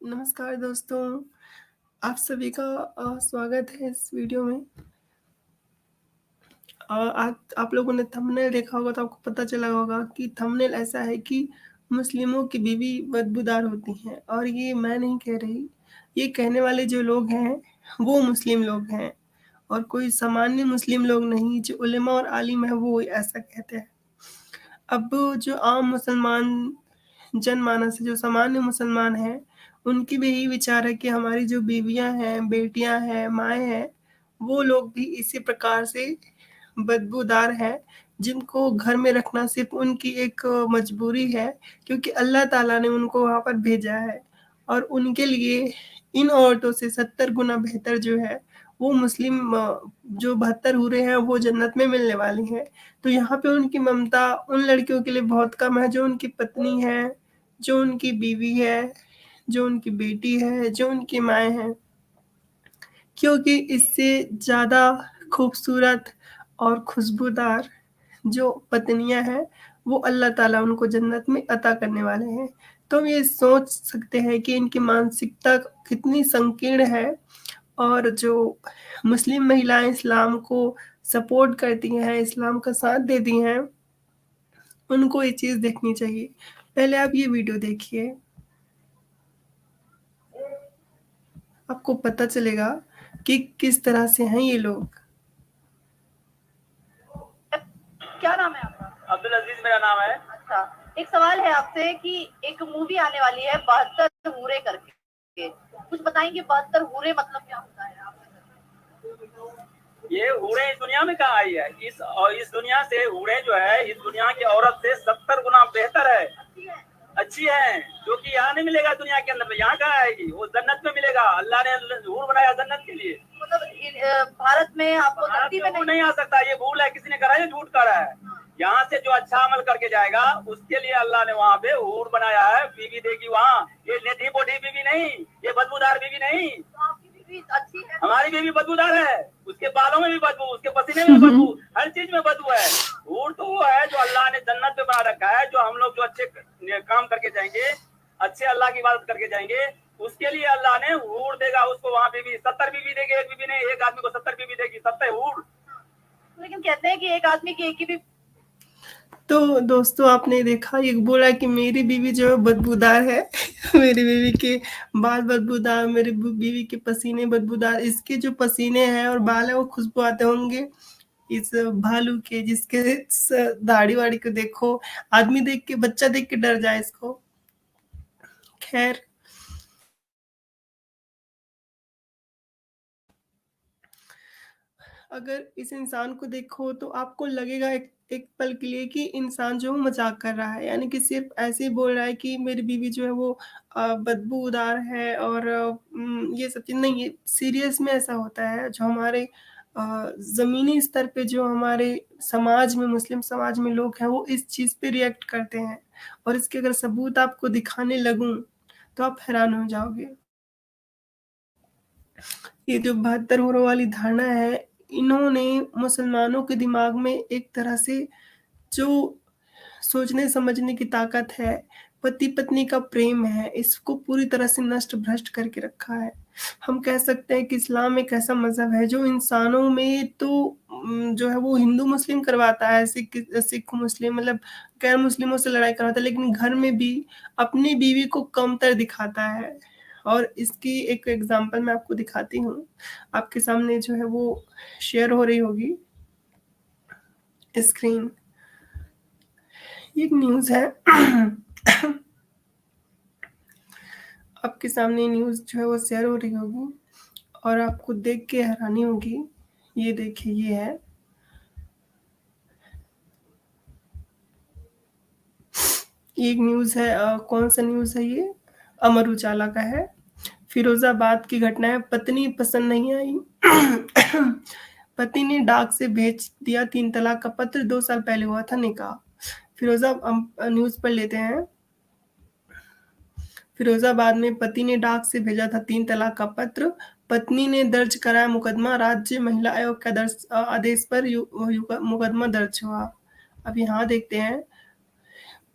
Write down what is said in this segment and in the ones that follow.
नमस्कार दोस्तों, आप सभी का स्वागत है इस वीडियो में। आप लोगों ने थंबनेल देखा होगा तो आपको पता चला होगा कि थंबनेल ऐसा है कि मुस्लिमों की बीवी बदबूदार होती हैं और ये मैं नहीं कह रही, ये कहने वाले जो लोग हैं वो मुस्लिम लोग हैं और कोई सामान्य मुस्लिम लोग नहीं, जो उलेमा और आलिम है वो ऐसा कहते हैं। अब जो आम मुसलमान जनमानस है, जो सामान्य मुसलमान हैं, उनकी भी यही विचार है कि हमारी जो बीवियां हैं, बेटियां हैं, माएँ हैं, वो लोग भी इसी प्रकार से बदबूदार हैं, जिनको घर में रखना सिर्फ उनकी एक मजबूरी है, क्योंकि अल्लाह ताला ने उनको वहाँ पर भेजा है और उनके लिए इन औरतों से 70 गुना बेहतर जो है, वो मुस्लिम जो 72 हूरें हैं, वो जन्नत में मिलने वाली हैं। तो यहाँ पे उनकी ममता उन लड़कियों के लिए बहुत कम है, जो उनकी पत्नी है, जो उनकी बीवी है, जो उनकी बेटी है, जो उनकी माएँ हैं। क्योंकि इससे ज़्यादा खूबसूरत और खुशबूदार जो पत्नियां हैं, वो अल्लाह ताला उनको जन्नत में अता करने वाले हैं। तो हम ये सोच सकते हैं कि इनकी मानसिकता कितनी संकीर्ण है और जो मुस्लिम महिलाएं इस्लाम को सपोर्ट करती हैं, इस्लाम का साथ देती हैं, उनको ये चीज़ देखनी चाहिए। पहले आप ये वीडियो देखिए, आपको पता चलेगा कि किस तरह से हैं ये लोग। क्या नाम है आपका? अब्दुल अजीज मेरा नाम है। अच्छा, एक सवाल है आपसे कि एक मूवी आने वाली है 72 हूरे करके, कुछ बताएंगे 72 हूरे मतलब क्या होता है? ये हूरे इस दुनिया में कहाँ आई है? इस दुनिया से हूरे जो है, इस दुनिया की औरत से 70 गुना बेहतर है, अच्छी है, जो कि यहाँ नहीं मिलेगा दुनिया के अंदर। यहाँ कहाँ आएगी? वो जन्नत में मिलेगा। अल्लाह ने हूर बनाया जन्नत के लिए। मतलब भारत में आपको धरती में नहीं आ सकता, ये भूल है, किसी ने करा है, झूठ करा है। यहाँ से जो अच्छा अमल करके जाएगा उसके लिए अल्लाह ने वहाँ पे हूर बनाया है, बीवी देगी वहाँ। ये नेटी बोटी बीवी नहीं, ये बदबूदार बीवी नहीं। अच्छी है, हमारी बीवी बदबूदार है, उसके बालों में भी बदबू, उसके पसीने में बदबू, हर चीज में बदबू है। हूर तो वो है जो अल्लाह ने जन्नत में बना रखा है, जो हम लोग जो अच्छे काम करके जाएंगे, अच्छे अल्लाह की इबादत करके जाएंगे, उसके लिए अल्लाह ने हूर देगा उसको। वहाँ बीवी 70 बीवी देगी, एक बीवी नहीं, एक आदमी को 70 बीवी देगी, 70 हूर। लेकिन कहते हैं कि एक आदमी की एक ही भी। तो दोस्तों, आपने देखा, ये बोला कि मेरी बीवी जो है बदबूदार है मेरी बीवी के बाल बदबूदार, मेरी बीवी के पसीने बदबूदार। इसके जो पसीने हैं और बाल है वो खुशबू आते होंगे इस भालू के, जिसके दाढ़ी वाड़ी को देखो, आदमी देख के, बच्चा देख के डर जाए इसको। खैर, अगर इस इंसान को देखो तो आपको लगेगा एक पल के लिए कि इंसान जो मजाक कर रहा है, यानी कि सिर्फ ऐसे ही बोल रहा है कि मेरी बीवी जो है वो बदबूदार है और ये सब चीज़ नहीं है। सीरियस में ऐसा होता है, जो हमारे ज़मीनी स्तर पे जो हमारे समाज में, मुस्लिम समाज में लोग हैं, वो इस चीज़ पे रिएक्ट करते हैं और इसके अगर सबूत आपको दिखाने लगूं तो आप हैरान हो जाओगे। ये जो 72 होरो वाली धारणा है, इन्होंने मुसलमानों के दिमाग में एक तरह से जो सोचने समझने की ताकत है, पति पत्नी का प्रेम है, इसको पूरी तरह से नष्ट भ्रष्ट करके रखा है। हम कह सकते हैं कि इस्लाम एक ऐसा मजहब है जो इंसानों में तो जो है वो हिंदू मुस्लिम करवाता है, सिख मुस्लिम, मतलब गैर मुस्लिमों से लड़ाई करवाता है, लेकिन घर में भी अपनी बीवी को कमतर दिखाता है। और इसकी एक एग्जांपल मैं आपको दिखाती हूँ, आपके सामने जो है वो शेयर हो रही होगी स्क्रीन। ये एक न्यूज़ है आपके सामने न्यूज़ जो है वो शेयर हो रही होगी और आपको देख के हैरानी होगी। ये देखिए, ये है, ये एक न्यूज़ है। कौन सा न्यूज़ है ये? अमर उजाला का है। फिरोजाबाद की घटना है, पत्नी पसंद नहीं आई पति ने डाक से भेज दिया 3 तलाक का पत्र, 2 साल पहले हुआ था निकाह। न्यूज़ पढ़ लेते हैं। फिरोजाबाद में पति ने डाक से भेजा था 3 तलाक का पत्र, पत्नी ने दर्ज कराया मुकदमा, राज्य महिला आयोग के आदेश पर मुकदमा दर्ज हुआ। अब यहाँ देखते हैं,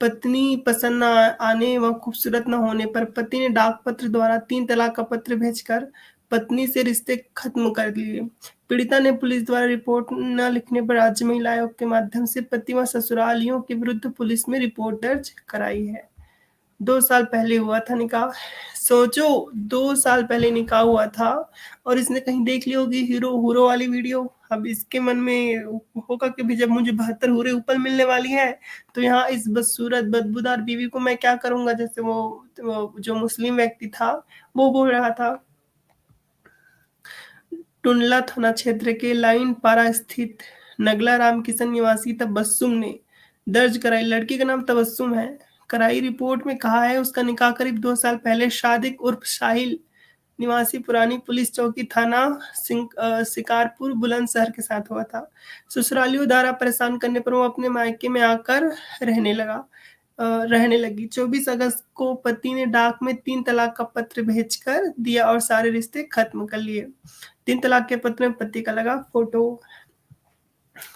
पत्नी पसंद न आने व खूबसूरत न होने पर पति ने डाक पत्र द्वारा 3 तलाक का पत्र भेजकर पत्नी से रिश्ते खत्म कर लिए। पीड़िता ने पुलिस द्वारा रिपोर्ट न लिखने पर राज्य महिला आयोग के माध्यम से पति व ससुरालियों के विरुद्ध पुलिस में रिपोर्ट दर्ज कराई है। 2 साल पहले हुआ था निकाह। सोचो 2 साल पहले निकाह हुआ था और इसने कहीं देख ली होगी हीरो वाली वीडियो। अब इसके मन में होगा कि भी जब मुझे 72 हूरें ऊपर मिलने वाली है तो यहाँ इस बदसूरत बदबूदार बीवी को मैं क्या करूंगा। जैसे वो जो मुस्लिम व्यक्ति था वो बोल रहा था। टुंडला थाना क्षेत्र के लाइन पारा स्थित नगला राम किशन निवासी तबस्सुम ने दर्ज कराई, लड़की का नाम तबस्सुम है, कराई रिपोर्ट में कहा है उसका निकाह करीब 2 साल पहले सादिक उर्फ साहिल निवासी पुरानी पुलिस चौकी थाना शिकारपुर बुलंदशहर के साथ हुआ था। ससुरालियों द्वारा परेशान करने पर वो अपने मायके में आकर रहने लगी। 24 अगस्त को पति ने डाक में 3 तलाक का पत्र भेजकर दिया और सारे रिश्ते खत्म कर लिए। 3 तलाक के पत्र में पति का लगा फोटो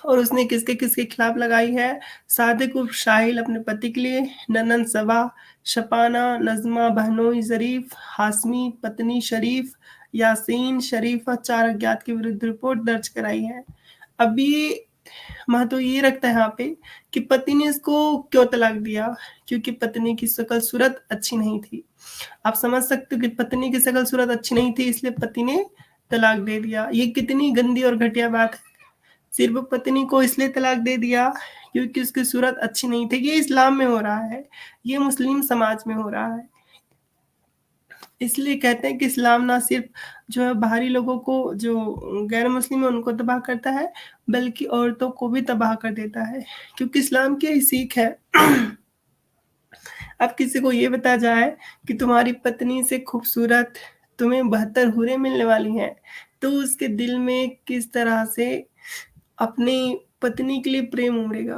और उसने किसके किसके खिलाफ लगाई है। सादिक उर्फ साहिल अपने पति के लिए, ननन सबा, शपाना, नजमा, बहनोई जरीफ, हाशमी, पत्नी शरीफ, यासीन शरीफ और 4 अज्ञात के विरुद्ध रिपोर्ट दर्ज कराई है। अभी महत्व ये रखता है यहाँ पे कि पति ने इसको क्यों तलाक दिया, क्योंकि पत्नी की शक्ल सूरत अच्छी नहीं थी। आप समझ सकते हो कि पत्नी की शक्ल सूरत अच्छी नहीं थी इसलिए पति ने तलाक दे दिया। ये कितनी गंदी और घटिया बात है। सिर्फ पत्नी को इसलिए तलाक दे दिया क्योंकि उसकी सूरत अच्छी नहीं थी। ये इस्लाम में हो रहा है, ये मुस्लिम समाज में हो रहा है। इसलिए कहते हैं कि इस्लाम ना सिर्फ जो है बाहरी लोगों को, जो गैर मुस्लिम है उनको तबाह करता है, बल्कि औरतों को भी तबाह कर देता है, क्योंकि इस्लाम की सीख है। अब किसी को ये बताया जाए कि तुम्हारी पत्नी से खूबसूरत तुम्हें 72 हूरें मिलने वाली हैं, तो उसके दिल में किस तरह से अपनी पत्नी के लिए प्रेम उमड़ेगा,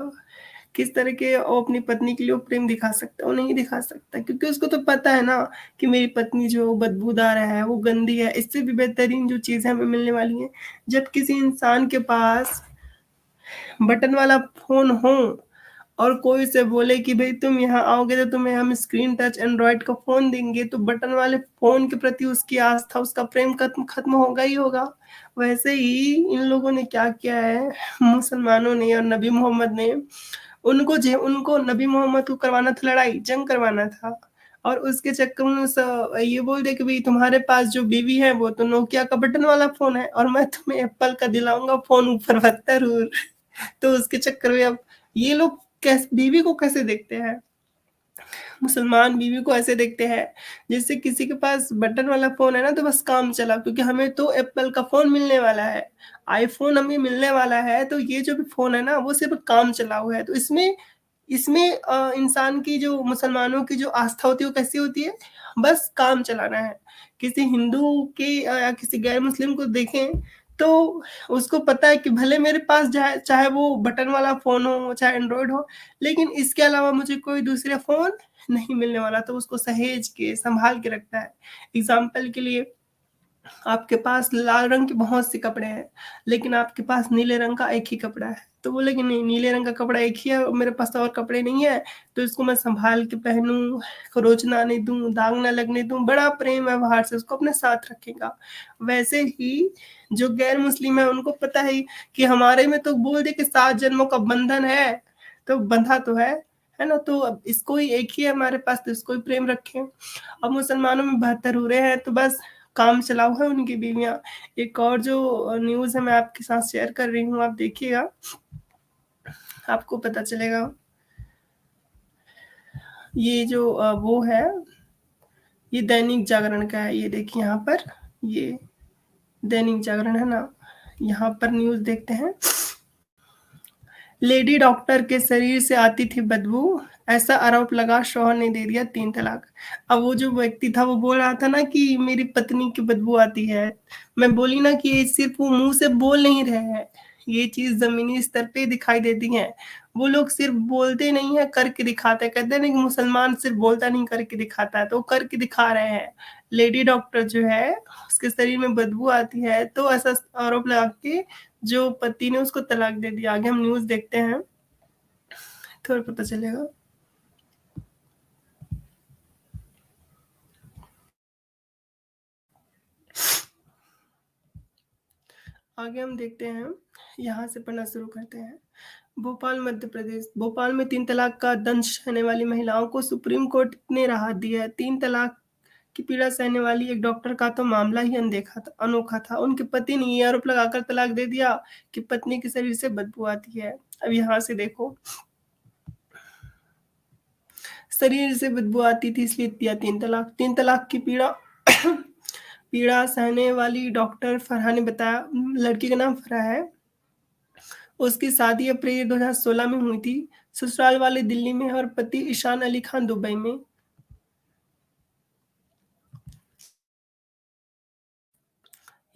किस तरह के वो अपनी पत्नी के लिए वो प्रेम दिखा सकता है। वो नहीं दिखा सकता, क्योंकि उसको तो पता है ना कि मेरी पत्नी जो बदबूदार है, वो गंदी है, इससे भी बेहतरीन जो चीज़ हमें मिलने वाली है। जब किसी इंसान के पास बटन वाला फोन हो और कोई से बोले कि भाई तुम यहाँ आओगे तो तुम्हें हम स्क्रीन टच एंड्रॉइड का फोन देंगे, तो बटन वाले फोन के प्रति उसकी आस्था, उसका प्रेम खत्म होगा ही होगा। वैसे ही इन लोगों ने क्या किया है, मुसलमानों ने और नबी मोहम्मद ने, उनको नबी मोहम्मद को करवाना था लड़ाई, जंग करवाना था, और उसके चक्कर में ये बोल दे कि भाई तुम्हारे पास जो बीवी है वो तो नोकिया का बटन वाला फोन है और मैं तुम्हें एप्पल का दिलाऊंगा फोन ऊपर 72। तो उसके चक्कर में अब ये लोग बीवी को कैसे देखते हैं, मुसलमान बीवी को ऐसे देखते हैं जैसे किसी के पास बटन वाला फोन है ना तो बस काम चला, क्योंकि हमें तो एप्पल का फोन मिलने वाला है, आईफोन हमें मिलने वाला है, तो ये जो भी फोन है ना वो सिर्फ काम चलाऊ है। तो इसमें इंसान की, जो मुसलमानों की जो आस्था होती है वो कैसी होती है, बस काम चलाना है। किसी हिंदू के या किसी गैर मुस्लिम को देखें तो उसको पता है कि भले मेरे पास चाहे वो बटन वाला फोन हो, चाहे एंड्रॉयड हो, लेकिन इसके अलावा मुझे कोई दूसरा फोन नहीं मिलने वाला, तो उसको सहेज के संभाल के रखता है। एग्जाम्पल के लिए, आपके पास लाल रंग के बहुत से कपड़े हैं लेकिन आपके पास नीले रंग का एक ही कपड़ा है, तो बोले कि नहीं, नीले रंग का कपड़ा एक ही है, मेरे पास और कपड़े नहीं है, तो इसको मैं संभाल के पहनूं, खरोच ना आने दूं, दाग ना लगने दूं, बड़ा प्रेम व्यवहार से उसको अपने साथ रखेगा। वैसे ही जो गैर मुस्लिम है उनको पता है कि हमारे में तो बोल दे कि 7 जन्मों का बंधन है, तो बंधा तो है ना, तो अब इसको ही एक ही है हमारे पास, तो इसको ही प्रेम रखें। अब मुसलमानों में 72 हो रहे हैं तो बस काम चलाऊ है उनकी बीवियां। एक और जो न्यूज़ है मैं आपके साथ शेयर कर रही हूँ, आप देखिएगा, आपको पता चलेगा। ये जो वो है, ये दैनिक जागरण का है, ये देखिए यहाँ पर, ये दैनिक जागरण है ना, यहाँ पर न्यूज़ देखते हैं। लेडी डॉक्टर के शरीर से आती थी बदबू, ऐसा आरोप लगा, शौहर ने दे दिया 3 तलाक। अब वो जो व्यक्ति था वो बोल रहा था ना कि मेरी पत्नी की बदबू आती है, मैं बोली ना कि ये सिर्फ वो मुंह से बोल नहीं रहे हैं, ये चीज जमीनी स्तर पे दिखाई देती है। वो लोग सिर्फ बोलते नहीं है, करके दिखाते। कहते हैं ना कि मुसलमान सिर्फ बोलता नहीं करके दिखाता है, तो करके दिखा रहे हैं। लेडी डॉक्टर जो है उसके शरीर में बदबू आती है, तो ऐसा आरोप लगा के जो पति ने उसको तलाक दे दिया। आगे हम न्यूज़ देखते हैं, थोड़ा पता चलेगा। आगे हम देखते हैं, यहाँ से पढ़ना शुरू करते हैं। भोपाल मध्य प्रदेश। भोपाल में 3 तलाक का दंश सहने वाली महिलाओं को सुप्रीम कोर्ट ने राहत दी है। 3 तलाक की पीड़ा सहने वाली एक डॉक्टर का तो मामला ही अनोखा था। उनके पति ने ये आरोप लगाकर तलाक दे दिया कि पत्नी के शरीर से बदबू आती है। अब यहाँ से देखो, शरीर से बदबू आती थी इसलिए दिया 3 तलाक। 3 तलाक की पीड़ा सहने वाली डॉक्टर फरहा ने बताया, लड़की का नाम फरहा है, उसकी शादी अप्रैल 2016 में हुई थी। ससुराल वाले दिल्ली में और पति ईशान अली खान दुबई में।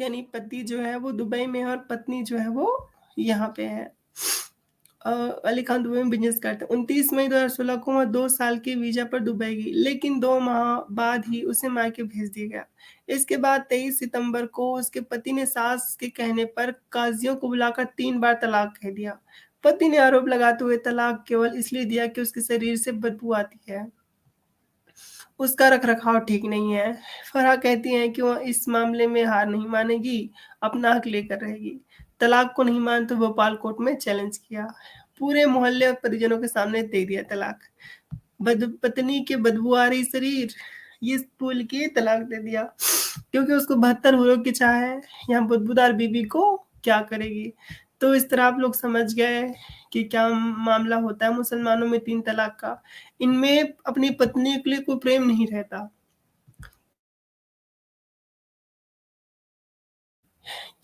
यानी पति जो है वो दुबई में और पत्नी जो है वो यहाँ पे है। अली खान दुबई में बिजनेस करते हैं। 29 मई 2016 को वह 2 साल के वीजा पर दुबई गई, लेकिन 2 माह बाद ही उसे मायके भेज दिया गया। इसके बाद 23 सितंबर को उसके पति ने सास के कहने पर काजियों को बुलाकर 3 बार तलाक कह दिया। पति ने आरोप लगाते हुए तलाक केवल इसलिए दिया कि उसके शरीर से बदबू आती है, उसका रखरखाव ठीक नहीं है। फरहा कहती हैं कि वह इस मामले में हार नहीं मानेगी, अपना हक लेकर रहेगी। तलाक को नहीं मान तो भोपाल कोर्ट में चैलेंज किया। पूरे मोहल्ले और परिजनों के सामने दे दिया तलाक। पत्नी के बदबू आ रही शरीर, ये बोल के तलाक दे दिया, क्योंकि उसको 72 हुरों की चाह है। यहाँ बदबूदार बीबी को क्या करेगी। तो इस तरह आप लोग समझ गए कि क्या मामला होता है मुसलमानों में 3 तलाक का। इनमें अपनी पत्नी के लिए कोई प्रेम नहीं रहता,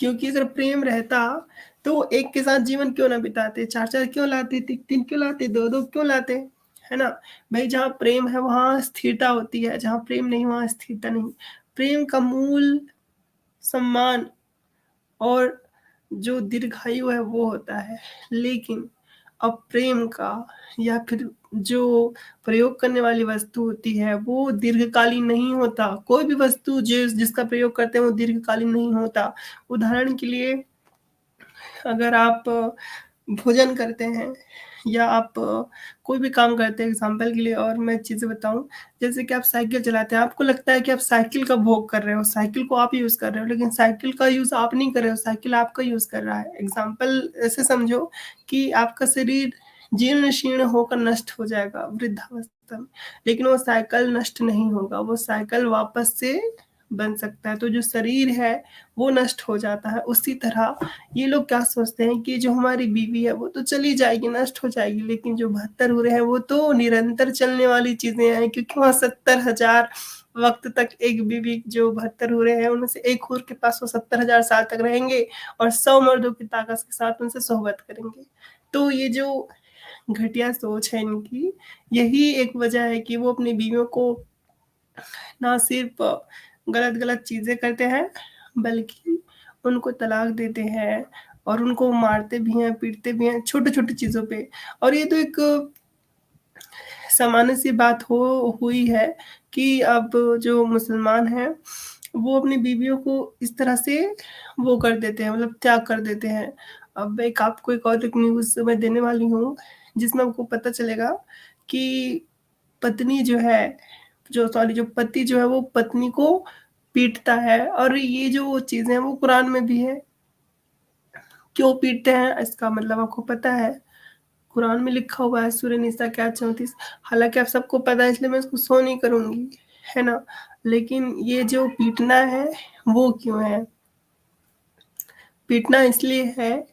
क्योंकि अगर प्रेम रहता तो एक के साथ जीवन क्यों ना बिताते, 4-4 क्यों लाते, 3-3 क्यों लाते, 2-2 क्यों लाते, है ना भाई। जहाँ प्रेम है वहां स्थिरता होती है, जहाँ प्रेम नहीं वहां स्थिरता नहीं। प्रेम का मूल सम्मान और जो दीर्घायु है वो होता है, लेकिन अब प्रेम का या फिर जो प्रयोग करने वाली वस्तु होती है वो दीर्घकालीन नहीं होता। कोई भी वस्तु जिसका प्रयोग करते हैं वो दीर्घकालीन नहीं होता। उदाहरण के लिए, अगर आप भोजन करते हैं या आप कोई भी काम करते हैं, एग्जाम्पल के लिए और मैं चीज़ें बताऊं, जैसे कि आप साइकिल चलाते हैं, आपको लगता है कि आप साइकिल का भोग कर रहे हो, साइकिल को आप यूज़ कर रहे हो, लेकिन साइकिल का यूज़ आप नहीं कर रहे हो, साइकिल आपका यूज़ कर रहा है। एग्जाम्पल ऐसे समझो कि आपका शरीर जीर्ण शीर्ण होकर नष्ट हो जाएगा वृद्धावस्था में, लेकिन वो साइकिल नष्ट नहीं होगा, वो साइकिल वापस से बन सकता है। तो जो शरीर है वो नष्ट हो जाता है। उसी तरह ये लोग क्या सोचते हैं कि जो हमारी बीवी है वो तो चली जाएगी, नष्ट हो जाएगी, लेकिन जो 72 हुए हैं वो तो निरंतर चलने वाली चीजें हैं, क्योंकि वहाँ 70,000 वक्त तक एक बीवी जो 72 हुए हैं उनमें से एक हुर के पास वो 70,000 साल तक रहेंगे और 100 मर्दों की ताकत के साथ उनसे सोहबत करेंगे। तो ये जो घटिया सोच है इनकी, यही एक वजह है कि वो अपनी बीवियों को ना सिर्फ गलत चीजें करते हैं बल्कि उनको तलाक देते हैं और उनको मारते भी हैं, पीटते भी हैं छोटी छोटी चीजों पे। और ये तो एक सामान्य सी बात हुई है कि अब जो मुसलमान हैं वो अपनी बीवियों को इस तरह से वो कर देते हैं, मतलब त्याग कर देते हैं। अब आपको एक और न्यूज मैं देने वाली हूँ जिसमें आपको पता चलेगा कि पत्नी जो है जो पति जो है वो पत्नी को पीटता है। और ये जो चीजें हैं वो कुरान में भी है। क्यों पीटते हैं इसका मतलब आपको पता है, कुरान में लिखा हुआ है सूरह निसा के 34। हालांकि आप सबको पता है इसलिए मैं इसको शो नहीं करूंगी, है ना। लेकिन ये जो पीटना है वो क्यों है, पीटना इसलिए है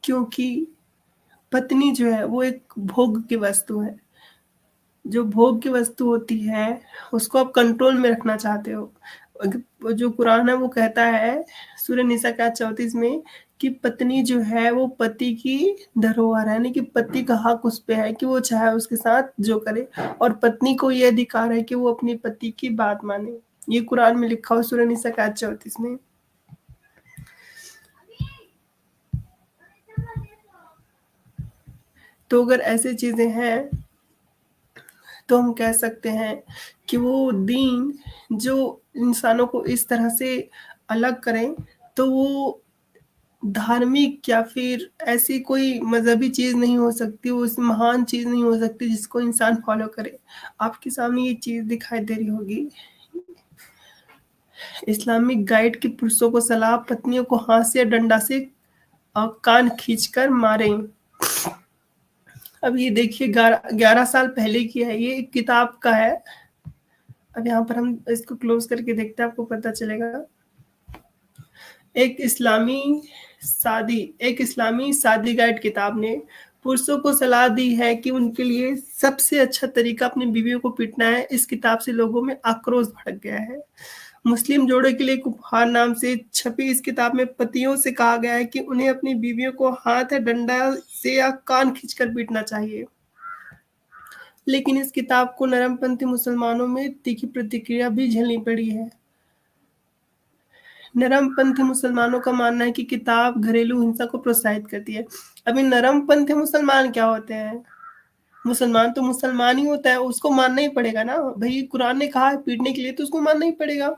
क्योंकि पत्नी जो है वो एक भोग की वस्तु है। जो भोग की वस्तु होती है उसको आप कंट्रोल में रखना चाहते हो। जो कुरान है वो कहता है सूरह निसा का 34 में कि पत्नी जो है वो पति की धरोहर है, यानी कि पति का हक उस पे है कि वो चाहे उसके साथ जो करे, और पत्नी को ये अधिकार है कि वो अपने पति की बात माने। ये कुरान में लिखा हुआ सूरह निसा का 34 में। तो अगर ऐसी चीजें हैं तो हम कह सकते हैं कि वो दीन जो इंसानों को इस तरह से अलग करें तो वो धार्मिक या फिर ऐसी कोई मजहबी चीज नहीं हो सकती, वो उस महान चीज नहीं हो सकती जिसको इंसान फॉलो करे। आपके सामने ये चीज दिखाई दे रही होगी, इस्लामिक गाइड की पुरुषों को सलाह, पत्नियों को हाथ से या डंडा से कान खींचकर मारें। अब ये देखिए 11 साल पहले की है, ये एक किताब का है। अब यहाँ पर हम इसको क्लोज करके देखते हैं, आपको पता चलेगा। एक इस्लामी शादी गाइड किताब ने पुरुषों को सलाह दी है कि उनके लिए सबसे अच्छा तरीका अपनी बीवियों को पीटना है। इस किताब से लोगों में आक्रोश भड़क गया है। मुस्लिम जोड़े के लिए एक उपहार नाम से छपी इस किताब में पतियों से कहा गया है कि उन्हें अपनी बीवियों को हाथ या डंडा से या कान खींचकर पीटना चाहिए। लेकिन इस किताब को नरमपंथी मुसलमानों में तीखी प्रतिक्रिया भी झेलनी पड़ी है। नरमपंथी मुसलमानों का मानना है कि किताब घरेलू हिंसा को प्रोत्साहित करती है। अभी नरमपंथी मुसलमान क्या होते हैं? मुसलमान तो मुसलमान ही होता है, उसको मानना ही पड़ेगा ना भाई। कुरान ने कहा है पीटने के लिए, तो उसको मानना ही पड़ेगा।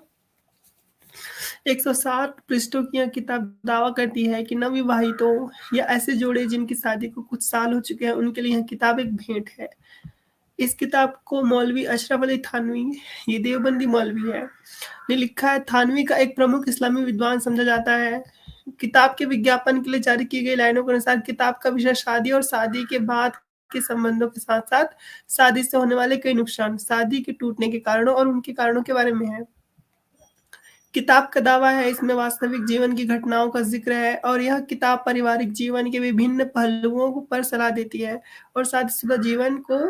160 पृष्ठों की यह किताब दावा करती है कि नवविवाहितों या ऐसे जोड़े जिनकी शादी को कुछ साल हो चुके हैं, उनके लिए यह किताब एक भेंट है। इस किताब को मौलवी अशरफ अली थानवी, ये देवबंदी मौलवी है, ने लिखा है। थानवी का एक प्रमुख इस्लामी विद्वान समझा जाता है। किताब के विज्ञापन के लिए जारी की गई लाइनों के अनुसार किताब का विषय शादी और शादी के बाद के संबंधों के साथ साथ शादी से होने वाले कई नुकसान, शादी के टूटने के कारणों और उनके कारणों के बारे में है। किताब का दावा है इसमें वास्तविक जीवन की घटनाओं का जिक्र है और यह किताब पारिवारिक जीवन के विभिन्न पहलुओं पर सलाह देती है और शादीशुदा जीवन को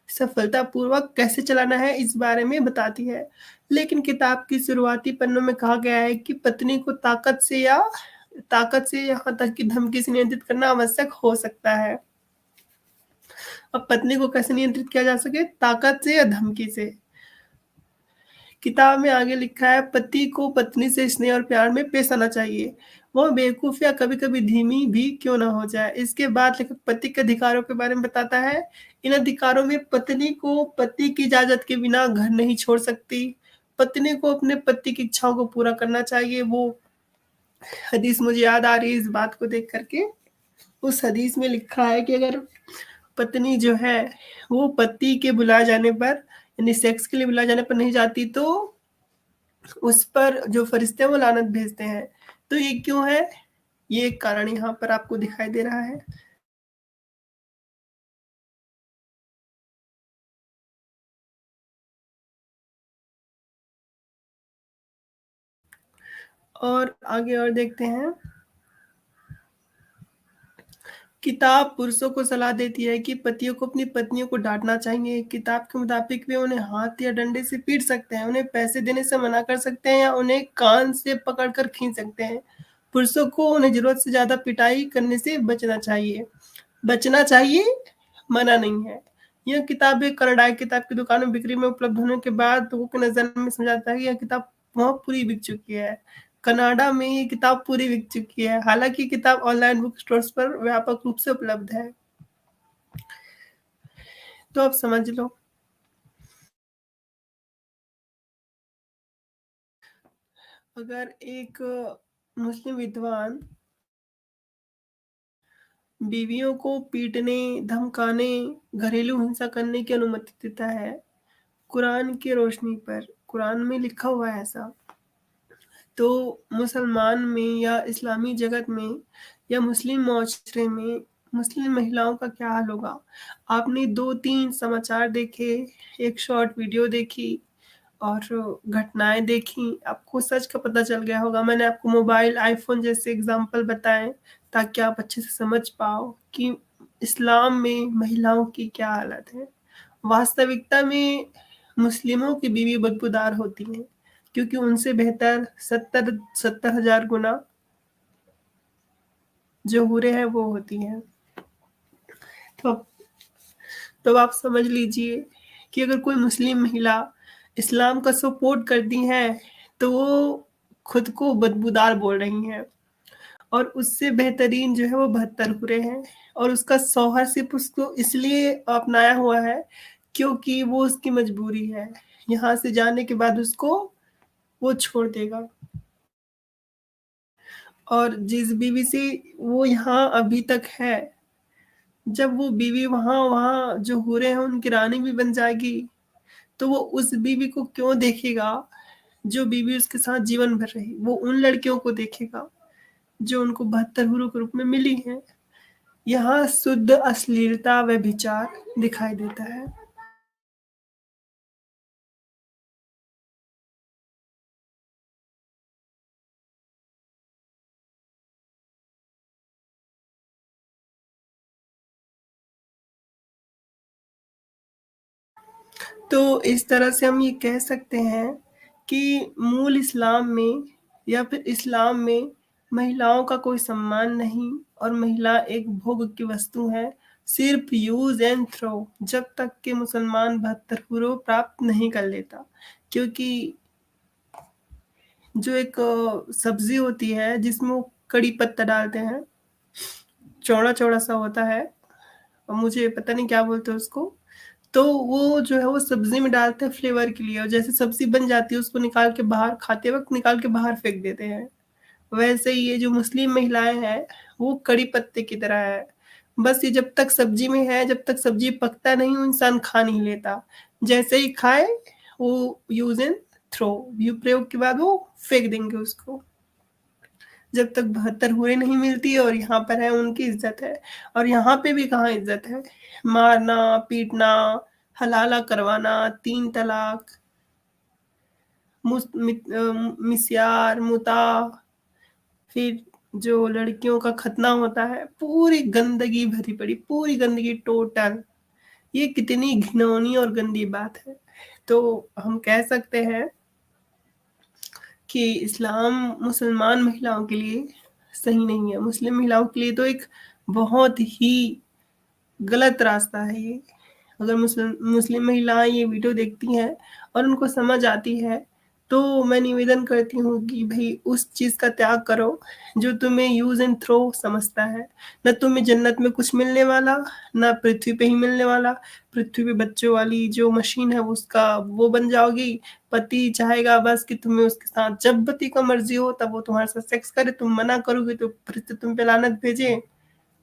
सफलतापूर्वक कैसे चलाना है इस बारे में बताती है। लेकिन किताब की शुरुआती पन्नों में कहा गया है कि पत्नी को ताकत से यहाँ तक कि धमकी से नियंत्रित करना आवश्यक हो सकता है। अब पत्नी को कैसे नियंत्रित किया जा सके? ताकत से या धमकी से? किताब में आगे लिखा है, पति को पत्नी से स्नेह और प्यार में पेश आना चाहिए, वह बेवकूफ या कभी कभी धीमी भी क्यों ना हो जाए। इसके बाद लेखक पति के अधिकारों के बारे में बताता है। इन अधिकारों में पत्नी को पति की इजाजत के बिना घर नहीं छोड़ सकती, पत्नी को अपने पति की इच्छाओं को पूरा करना चाहिए। वो हदीस मुझे याद आ रही है इस बात को देख करके। उस हदीस में लिखा है कि अगर पत्नी जो है वो पति के बुलाए जाने पर, यानी सेक्स के लिए बुलाए जाने पर नहीं जाती, तो उस पर जो फरिश्ते हैं वो लानत भेजते हैं। तो ये क्यों है? ये एक कारण यहाँ पर आपको दिखाई दे रहा है। और आगे और देखते हैं। किताब पुरुषों को सलाह देती है कि पतियों को अपनी पत्नियों को डांटना चाहिए। किताब के मुताबिक वे उन्हें हाथ या डंडे से पीट सकते हैं, उन्हें पैसे देने से मना कर सकते हैं या उन्हें कान से पकड़कर खींच सकते हैं। पुरुषों को उन्हें जरूरत से ज्यादा पिटाई करने से बचना चाहिए, मना नहीं है। यह किताब एक कनाडाई किताब की दुकान में बिक्री में उपलब्ध होने के बाद लोगों की नजर में समझाता है कि यह किताब वहाँ पूरी बिक चुकी है। कनाडा में ये किताब पूरी बिक चुकी है, हालांकि किताब ऑनलाइन बुक स्टोर्स पर व्यापक रूप से उपलब्ध है। तो अब समझ लो, अगर एक मुस्लिम विद्वान बीवियों को पीटने, धमकाने, घरेलू हिंसा करने की अनुमति देता है कुरान की रोशनी पर, कुरान में लिखा हुआ है ऐसा, तो मुसलमान में या इस्लामी जगत में या मुस्लिम माशरे में मुस्लिम महिलाओं का क्या हाल होगा? आपने 2-3 समाचार देखे, एक शॉर्ट वीडियो देखी और घटनाएं देखी, आपको सच का पता चल गया होगा। मैंने आपको मोबाइल, आईफोन जैसे एग्जाम्पल बताए ताकि आप अच्छे से समझ पाओ कि इस्लाम में महिलाओं की क्या हालत है। वास्तविकता में मुस्लिमों की बीवी बदबूदार होती हैं, क्योंकि उनसे बेहतर 70,000 गुना जो हूरें हैं वो होती हैं। तो आप समझ लीजिए कि अगर कोई मुस्लिम महिला इस्लाम का सपोर्ट करती हैं तो वो खुद को बदबूदार बोल रही हैं, और उससे बेहतरीन जो है वो 72 हूरें हैं, और उसका शौहर सिर्फ उसको इसलिए अपनाया हुआ है क्योंकि वो उसकी मजबूरी है। यहाँ से जाने के बाद उसको वो छोड़ देगा, और जिस बीवी से वो यहाँ अभी तक है, जब वो बीवी वहाँ जो हूरें हैं उनकी रानी भी बन जाएगी, तो वो उस बीवी को क्यों देखेगा जो बीवी उसके साथ जीवन भर रही, वो उन लड़कियों को देखेगा जो उनको 72 हूरों के रूप में मिली हैं। यहाँ शुद्ध अश्लीलता व विचार दिखाई देता है। तो इस तरह से हम ये कह सकते हैं कि मूल इस्लाम में या फिर इस्लाम में महिलाओं का कोई सम्मान नहीं और महिला एक भोग की वस्तु है, सिर्फ यूज एंड थ्रो, जब तक कि मुसलमान 72 हूरों प्राप्त नहीं कर लेता। क्योंकि जो एक सब्जी होती है जिसमें वो कड़ी पत्ता डालते हैं, चौड़ा चौड़ा सा होता है, और मुझे पता नहीं क्या बोलते हैं उसको, तो वो जो है वो सब्जी में डालते हैं फ्लेवर के लिए, और जैसे सब्जी बन जाती है उसको निकाल के बाहर, खाते वक्त निकाल के बाहर फेंक देते हैं। वैसे ही ये जो मुस्लिम महिलाएं हैं वो कड़ी पत्ते की तरह है, बस ये जब तक सब्जी में है, जब तक सब्जी पकता नहीं वो इंसान खा नहीं लेता, जैसे ही खाए वो यूज एंड थ्रो, यू प्रयोग के बाद वो फेंक देंगे उसको, जब तक 72 हुए नहीं मिलती है। और यहाँ पर है उनकी इज्जत है, और यहाँ पे भी कहाँ इज्जत है, मारना पीटना, हलाला करवाना, 3 तलाक, मिस्यार, मुता, फिर जो लड़कियों का खतना होता है, पूरी गंदगी भरी पड़ी, पूरी गंदगी टोटल। ये कितनी घिनौनी और गंदी बात है। तो हम कह सकते हैं कि इस्लाम मुसलमान महिलाओं के लिए सही नहीं है, मुस्लिम महिलाओं के लिए तो एक बहुत ही गलत रास्ता है ये। अगर मुस्लिम महिलाएं ये वीडियो देखती हैं और उनको समझ आती है तो मैं निवेदन करती हूँ कि भाई उस चीज़ का त्याग करो जो तुम्हें यूज एंड थ्रो समझता है। न तुम्हें जन्नत में कुछ मिलने वाला, न पृथ्वी पे ही मिलने वाला। पृथ्वी पे बच्चों वाली जो मशीन है उसका वो बन जाओगी। पति चाहेगा बस कि तुम्हें उसके साथ जब पति का मर्जी हो तब वो तुम्हारे साथ सेक्स करे, तुम मना करोगे तो फिर से तुम पे लानत भेजे।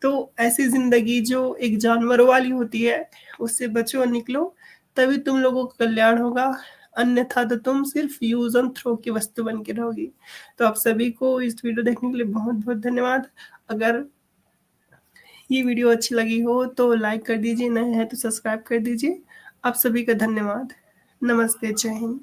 तो ऐसी जिंदगी जो एक जानवरों वाली होती है उससे बचो और निकलो, तभी तुम लोगों का कल्याण होगा, अन्यथा तो तुम सिर्फ यूज एंड थ्रो की वस्तु बन के रहोगी। तो आप सभी को इस वीडियो देखने के लिए बहुत बहुत धन्यवाद। अगर ये वीडियो अच्छी लगी हो तो लाइक कर दीजिए, नए हैं तो सब्सक्राइब कर दीजिए। आप सभी का धन्यवाद। नमस्ते, जय हिंद।